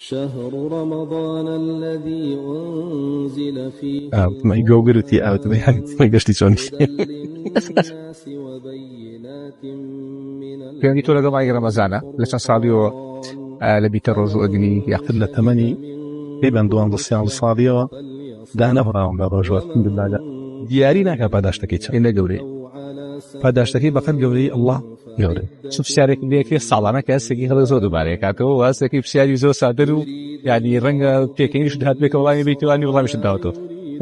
شهر رمضان الذي أنزل فيه ما يقولتي ما يقشتي شوني للناس وبينات من Prima di tutto la domani Ramazana, la sansadio لبيت الرجوع أجني يأخذ له 8 تقريبا دوام الصيام الصادية دهنا فراهم بالرجوع الحمد لله ديارينا كباداشتكي إن جوري پاداشتكي بقت جوري الله جوري شوف شارك ليه كيف صعبنا كاسكي خلاص زود بارك كاتو واسكي بشاري زود صادرو يعني رنجا تيكين شو هات بك والله بيتو أني والله مش دعوته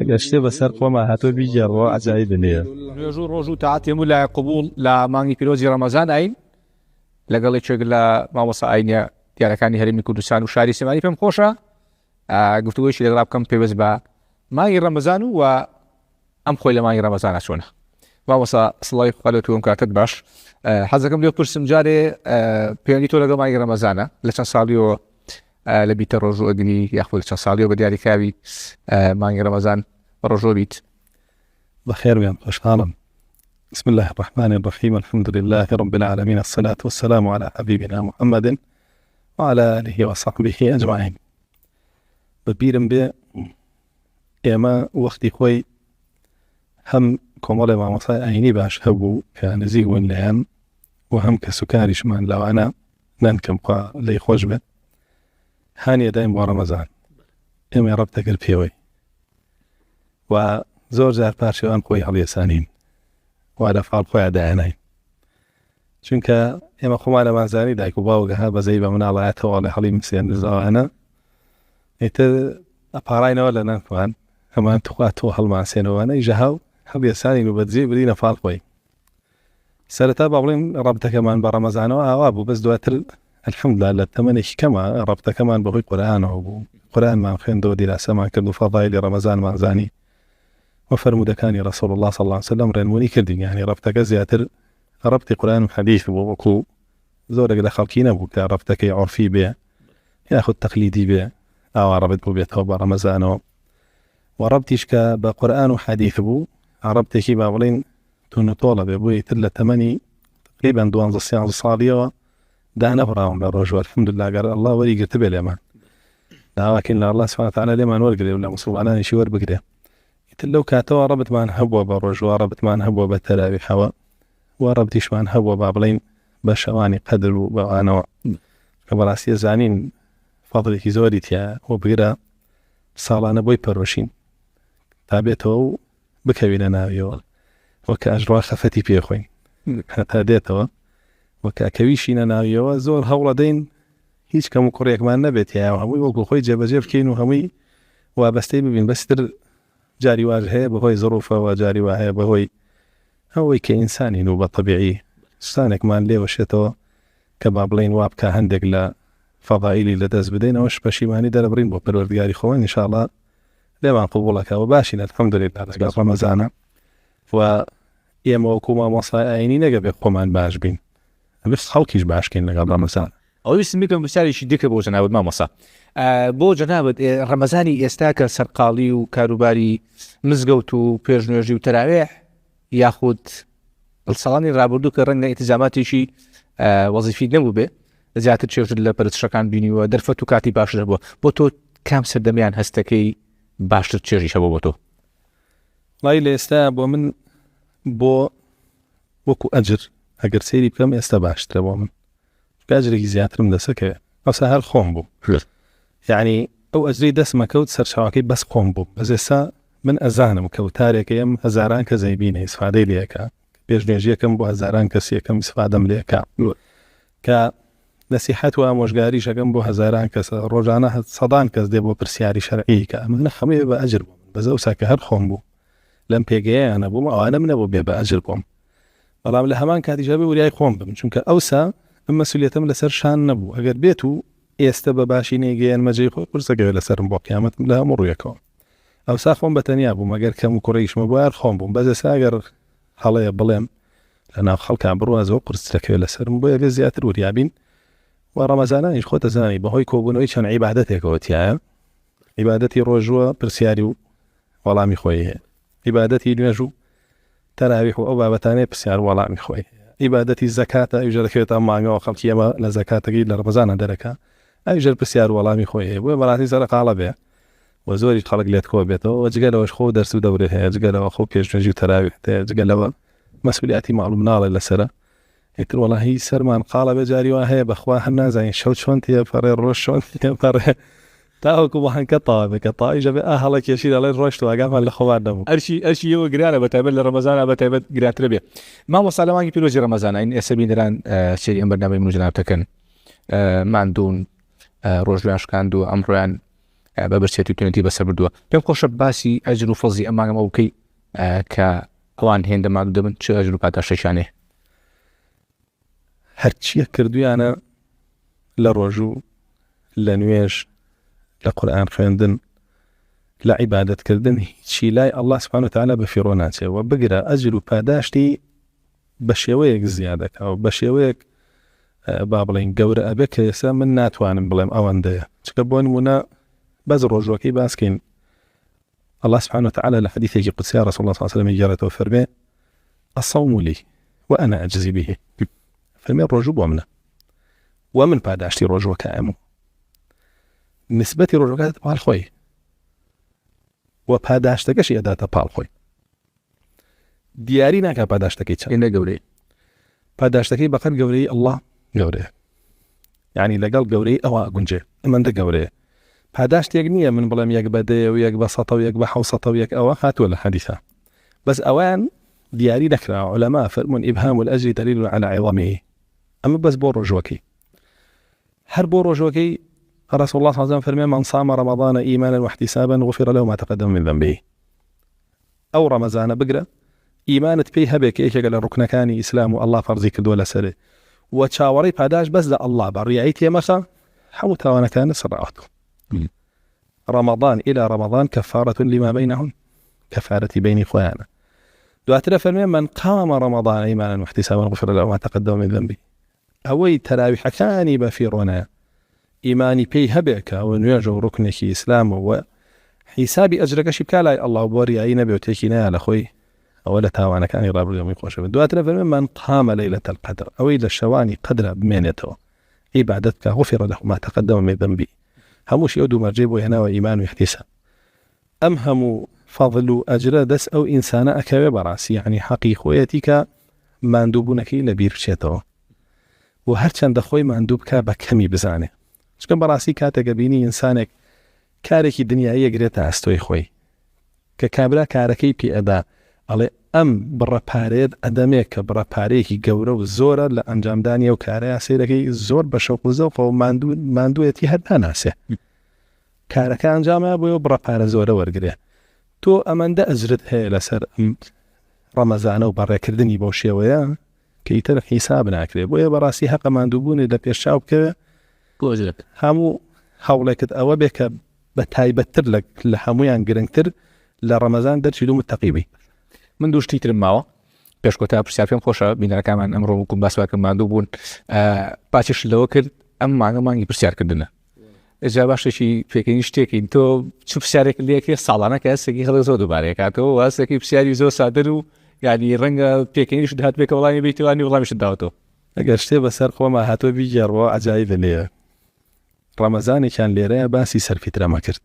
أشتي بسر قوما هاتو بيجروا عجائب نية رجوع تعطي ملا قبول لا ماني بيروزي رمضان أين لقال شغل ما وصل أين يعني كان يهرم كردستان وشاري سماني فهم خوشة قلت له إيش اللي غراب كم بيبز با ما رمضان وأم خوي لما رمضان عشونه ما وصل صلاة قالوا كاتب باش حزكم ليو برسم جاري بيانيتو لقى ما رمضان لسان صاليو لبيت الرجوع أجني يأخذ لسان صاليو بدي كابي ما رمضان الرجوع بيت بخير ويا أشهارا بسم الله الرحمن الرحيم الحمد لله رب العالمين الصلاة والسلام على حبيبنا محمد وعلى آله وصحبه أجمعين ببيرم بي إما وقتي خوي هم كمال ما مصاي عيني باش هبو كنزيه ونلعن وهم كسكاري شمان لو أنا ننكم قا لي خوجبه هاني دايم ورمضان إما ربتك البيوي وزور جار بارشي وان خوي هل يسانين وعلى فعل خوي عداينين چونکە ئێمە خۆمانە مازانی دایک و باوکەها بەزەی بە مناڵایەتەوە لە هەڵی مسێن دزاوانە ئیتر ئەپاڕاینەوە لە نانخوان هەمان توخواتەوە هەڵماسێنەوەوانە ئیژەهاو هەڵیێسانین و بەجێ برینە فاڵ خۆی سەرەتا با بڵێن ڕەبتەکەمان بە ڕەمەزانەوە ئاوا بوو بەس دواتر الحەمدوللا لە تەمەنێکی کەمە ڕەبتەکەمان بەهۆی قورئانەوە بوو قورئانمان خوێندەوە دیراسەمان کرد و فەضایلی ڕەمەزانمان زانی و فەرمودەکانی ڕەسوڵ الله صلی الله علیه وسلم ڕێنمونی کردین یعنی ڕەبتەکە زیاتر ربطي قرآن وحديث ووكو زورك لخلقينا بوك ربطك عرفي بيه ياخذ تقليدي بيه أو ربط بو بيتوبة رمضان وربطيش بقرآن وحديث بو ربطك بابلين تون طولب بو يتل 8 تقريبا دوان الصيام الصالية دعنا براهم بالرجوع الحمد لله قال الله ولي قلت بيه اليمان لكن الله سبحانه وتعالى لما نورقلي ولا مصروف عناني شوار بقري يتلو كاتوا ربط ما نهبوا بالرجوع ربط ما نهبوا بالتراويح هوا وربطيشمان هوا بابلين بشواني قدر وبوانوا كبراسية زانين فضلك زوريتيا وبغيرا صالانة بوي پروشين تابيتو بكوين ناويو وكأجروا خفتي بيخوين تاديتو وكأكويشين ناويو زور هولدين هيش كمو كوريك ما نبيتيا وهموي وقو خوي جيب كين وهموي وابستي ببين بستر جاري واجهه بهوي ظروفه وجاري واجهه بهوي هو كإنساني نوبة طبيعي سانك مان ليه وشيتو كبابلين وابكا هندق لا فضائلي لدز بدينا وش بشي ماني دار برين بو بالوردقاري خوان إن شاء الله لما قبولك وباشينا الحمد لله على رمضان و يما وكوما مصايني نقب يقومان باشبين بس خلقيش باشكين لقب رمضان أو يسميكم بسالي شديك بو جناب ما مصا بو جناب رمضاني يستاك سرقالي وكاروباري مزقوت وبيرجنوجي وتراويح ياخذ الصلاني رابردو كرنگ التزاماتي شي وظيفي نبو به زياتر شغل برتشكان بيني ودرفتو كاتي باشر بو بوتو كام سردميان هستكي باشر تشيري شبو بوتو لاي استاب ومن بو وكو اجر اگر سيري بكم استباشتر ومن اجر زياتر من دسكه او سهل خومبو يعني او اجري دسمه كوت سر شواكي بس خومبو بس من أزانم كوتاريك يم هزاران كزيبين استفادة ليكا بيجنيجي كم بو هزاران كسي كم استفادة ليكا ك نصيحات ومشجاري شكم بو هزاران كس رجعنا صدان كس دي بو برسياري شرعي كا من خمي بأجر بزوسا كهر خمبو لم بيجي أنا بو ما أنا من أبو بأجركم والله من الهمان كهدي جابي ولياي خمب من شنك أوسا مسؤوليتهم لسر شان نبو أجر بيتو يستبى باشيني جين مجيء فرصة جاي لسر مبو قيامة لا مر يكون أو ساخون بتنيابو ما قال كم كوريش مبوار خون بوم بس ساجر حلايا بلام لأن خلق عبرواز وقرص لك ولا سر مبويا جزياتر وريابين ورمضان إيش خوت زاني بهوي كوبون إيش عن عبادتك وتيا عبادتي رجوع برسياريو ولا مخويه عبادتي نجو تراويح أو بابتاني برسيار ولا مخويه عبادتي الزكاة يوجد كيتا معنا وخلق يما لزكاة جيل رمضان دركا ئەویژەر پرسیار وەڵامی خۆی هەیە بۆیە بەڕاستی سەر قاڵە بێ و زۆری خەڵک لێت کۆ بێتەوە جگەلەوەش خۆ دەرس و دەورێ هەیە جگەلەوە خۆ پێشنوێژی و تەراویح هەیە جگەلەوە مەسئولیەتی ماڵ و مناڵێ لەسرە ئیتر وەڵاهی سەرمان قاڵە بێ جاری وا هەیە بەخوا هەم نازانین شەو چۆن تێپەڕێ ڕۆژ چۆن تێپەڕێ تاوەکو بۆ هەنکە تاوا بکە تاویژە بێ هەڵە کێشی دەڵێ ڕۆشت و ئاگامان لە خۆوار نەبوو ئەرشی ئەوە گرانە بەتایبەت لە ڕەمەزانە بەتایبەت گرانترە بێ مامۆستا لە مانگی پیرۆزی ڕەمەزانە ئین ئێستا بینەران سێری ئەم بەرنامەی من و جەناب دەکەن ماندوون ڕۆژویان شکاند و ئەمڕۆیان بە بەرچێتی و توێنەتی بەسەر بردووە پێم خۆشە باسی ئەجر و فەزلی ئەمانەمە بکەی کە ئەوان هێندە مادوو دەبن چ ئەجر و پاداشتێکیان هەیە هەرچیە کردویانە لە ڕۆژ و لە نوێژ لە قورئان خوێندن لە عیبادەتکردن هیچی لای ئەڵڵا سوبحانە و تەعالا بە فیڕۆ ناچێەوە بگرە ئەجر و پاداشتی بە شێوەیەک زیادەکەەوە بە شێوەیەک با بڵێن گەورە ئەبێ کە ئێستا من ناتوانم بڵێم ئەوەندەیە چکە بۆ نمونە بەس ڕۆژوەکەی باسکەین الله سبحانه وتعالى لحديث قدسي رسول الله صلى الله عليه وسلم يجرته فرمي الصوم لي وأنا أجزي به فرمي الرجوب ومنه ومن بعد عشتي رجوع كامو نسبتي رجوع كانت بال خوي وبعد عشتكش يدات بال خوي دياري ناكا بعد عشتكي إنه قولي بعد عشتكي بقر قولي الله قولي يعني لقل قولي أو أقنجي من ده قولي پاداشتێک نییە من بڵێم یەک بەدەیە و یەک بە سەتە و یەک بە حەوسەتە و یەک ئەوە هاتووە لە حەدیثە بەس ئەوان دیاری نەکرا عولەما فەرمون ئیبهام الأجر دلیل على عظمه ئەمە بەس بۆ ڕۆژوەکەی هەر بۆ ڕۆژوەکەی رسول الله صلى الله عليه وسلم فرمي من صام رمضان إيمانا واحتسابا غفر له ما تقدم من ذنبه أو رمضان بقرة إيمانت بيه هبك إيش قال الركن كان إسلام والله فرزي كدولة سري وتشاوري باداش بس الله بريعيتي مشى حوتها وأنا كان سرعته رمضان إلى رمضان كفارة لما بينهم كفارة بين إخوانا دواتنا فرمي من قام رمضان إيمانا واحتسابا غفر له ما تقدم من ذنبه أوي تراويح كاني بفيرونا إيماني بي هبك ونواجه ركنك إسلام وحسابي أجرك شبكالا الله بوري أي نبي وتيكينا على أخوي أولا تاوانا كان يراب اليوم يقوش دواتنا فرمي من قام ليلة القدر أوي للشواني قدر بمينته عبادتك غفر له ما تقدم من ذنبه هموش يودو مرجب وهنا وإيمان ويحتساب أمهم فضل أجر دس أو إنسان أكبر براسي يعني حقيقيتك مندوبونك إلى بيرشته وهرچند دخوي مندوبك بكمي بزانه شكون براسي كاتك بيني إنسانك كاركي دنياية قريتا أستوي خوي ككابرا كاركي بي أدا على أم برا باريد أدميك برا باريكي قورو الزورة لأنجام دانيا وكاريا سيركي الزور بشوق الزوف وماندو يتي هدنا ناسه كاركا أنجامها بيو برا بار زورة ورقريه تو أمان دا أجرد هاي لسر رمضان وبرا كردني بوشي ويا كي ترك حسابنا أكري بويا براسي حقا ماندوبوني دا بيرشاو بكذا بوجلك همو حولك أوابك بتايبتر لك لحمويان قرنكتر لرمضان درشي دوم التقيبي من دوشتی ترم ماوە پێشکۆتا پرسیار پێم خۆشە بینەرەکانمان ئەمڕۆ وەکو باسواکەم ماندوو بوون پاچش لەوە کرد ئەم مانگی پرسیارکردنە ئێجا باشێکی پێکەنی شتێکین تۆ چ پرسیارێک لێکێ ساڵانە کە هەستێکی هەڵە زۆر دووبارەیەکاتەوە هەستێکی پرسیاری زۆر سادر و یعنی ڕەنگە پێکەنیش دەهات بێکە وەڵامی بیتوانی وەڵامیشت داوەتەوە ئەگەر شتێ بەسەر خۆمە هاتووە بیگەڕەوە عەجایب لێیە ڕەمەزانێکیان لێرەیە باسی سەرفیترەمە کرد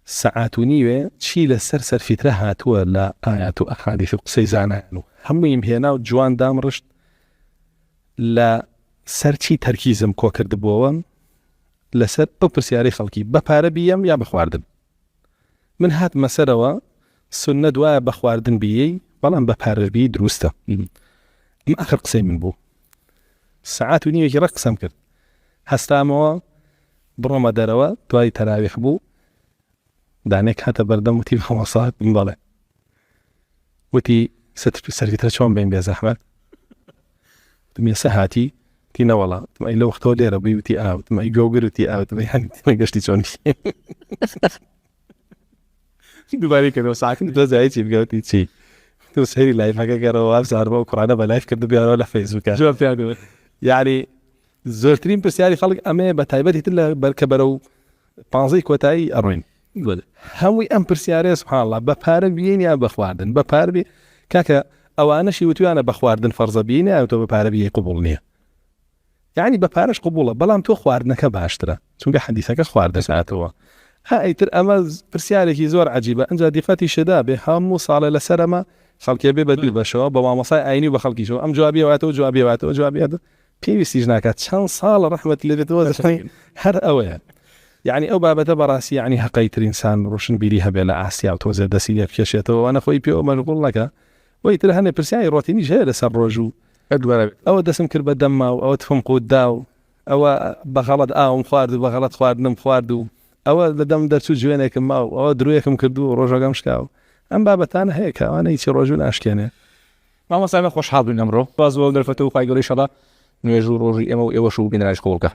ساعات ونيوه چی لسر سرفیتره هاتووە لە ئايات و ئەحادیث و قسەی زانایان و هەموویم هێنا و جوان دامڕشت لە سەر چی تەرکیزم کۆ کردبووەوە لەسەر ئەو پرسیارەی خەڵکی بە پارە بیەم یا بخواردن من هات مەسەرەوە سنە دوایە بە خواردن بیەی بەڵام بە پارە بی دروستە ئەم ئاخر قسەی من بوو ساعات ونیوێکی ڕەق قسەم کرد هەستامەوە بڕۆمە دەرەوە دوای تەراویح بوو دانێک هاتە بەردەم وتی هەوەسات بڵێ وتی سەرفیترە چۆن بین بێ زەحمەت دمێسە هاتی تی نەوەڵا تمەی لە وەختەوە لێرە بووی وتی ئاو تمەی گەوگر وتی ئاو تمەی هەنی گەشتی چۆن دووبارەی کردەوە ساکن دۆزایی چی بگەوتی چی تو سەیری لایفەکە گەڕەوە ئەفزاربە و قورئانە بە لایف کردو بیارەوە لە فەیسبووکە جواب پیانەوە یعنی زۆرترین پرسیاری خەڵک ئەمەیە بە تایبەتی تر لە بەرکە بەرەو 15 کۆتایی ئەڕۆین هەمووی ئەم پرسیارەیە سوبحان الله بە پارە بینی یا بە خواردن بە پارە بی کاکە ئەوانەشی وتویانە بە خواردن فەرزە بینی یا تۆ بە پارە بی قبول نییە يعني بە پارەش قبوڵە بەڵام تۆ خواردنەکە باشترە چونکە حەدیثەکە خواردەکاتەوە ئیتر ئەمە پرسیارێکی زۆر عەجیبە ئەنجا دیفەتی شەدا بێ هەموو ساڵێ لەسەرەمە خەڵکێ بێ بەدل بەشەوە بە مامۆسای ئاینی و بە خەڵکیشەوە ئەم جوابیەوەتەوە پێویستیش ناکات چەند ساڵە ڕەحمەت لێبێتەوە هەر ئەوەیە يعني ئەو بابەتە بەڕاستی يعني حەقەیتر ئینسان ڕۆشنبیری هەبێ لە ئاسیا و تۆزێ دەسی لێ بکێشێتەوە وانە خۆی پێ مەشغوڵ نەکە وەیتر هەنێ پرسیاری ڕۆتینیش هەیە لەسەر ڕۆژ و ئەوە دەسم کرد بە دەمما و ئەوە تفم قوتدا و ئەوە بەغەڵەت ئاوم خوارد و بەغەڵەت خواردنم خوارد و ئەوە لە دەم دەرچوو جوێنێکم ماو ئەوە درۆیەکم کرد و ڕۆژەکەم شکاو ئەم بابەتانە هەیە کەوانە هیچی ڕۆژوو ناشکێنێ مامۆستا خۆشحاڵ بووین ئەمڕۆ باز بۆ دەرفەتەوە پایگەڵی شەڵا نوێژ و ڕۆژی ئێمە و ئێوەش و بینەرایش قوڵکە